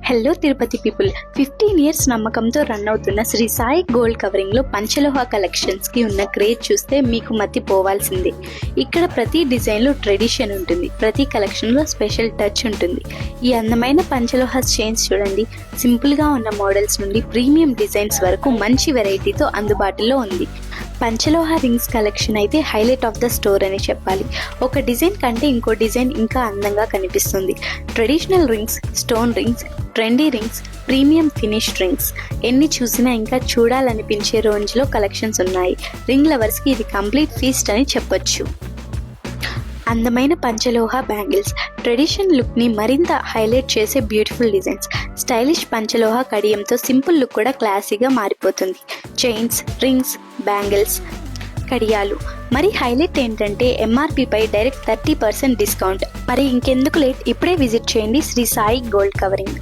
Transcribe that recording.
Hello Tirupati people, 15 years నమ్మకంతో run అవుతున్న Shri Sai gold కవరింగ్లో పంచలోహ కలెక్షన్స్కి ఉన్న క్రేజ్ చూస్తే మీకు మతి పోవాల్సిందే. ఇక్కడ ప్రతి డిజైన్లో ట్రెడిషన్ ఉంటుంది, ప్రతి కలెక్షన్లో స్పెషల్ టచ్ ఉంటుంది. ఈ అందమైన పంచలోహ చైన్స్ చూడండి. సింపుల్గా ఉన్న మోడల్స్ నుండి ప్రీమియం డిజైన్స్ వరకు మంచి వెరైటీతో అందుబాటులో ఉంది. పంచలోహ రింగ్స్ కలెక్షన్ అయితే హైలైట్ ఆఫ్ ద స్టోర్ అని చెప్పాలి. ఒక డిజైన్ కంటే ఇంకో డిజైన్ ఇంకా అందంగా కనిపిస్తుంది. Traditional rings, stone rings, trendy rings, premium finished rings, ఎన్ని చూసినా ఇంకా చూడాలనిపించే రేంజ్లో కలెక్షన్స్ ఉన్నాయి. రింగ్ లవర్స్కి ఇది కంప్లీట్ ఫీస్ట్ అని చెప్పొచ్చు. అందమైన పంచలోహ బ్యాంగిల్స్, ట్రెడిషన్ లుక్ని మరింత హైలైట్ చేసే బ్యూటిఫుల్ డిజైన్స్. స్టైలిష్ పంచలోహ కడియంతో సింపుల్ లుక్ కూడా క్లాసీగా మారిపోతుంది. చైన్స్, రింగ్స్, బ్యాంగిల్స్, కడియాలు. మరి హైలైట్ ఏంటంటే ఎంఆర్పీపై డైరెక్ట్ 30% డిస్కౌంట్. మరి ఇంకెందుకు లేట్, ఇప్పుడే విజిట్ చేయండి శ్రీ సాయి గోల్డ్ కవరింగ్.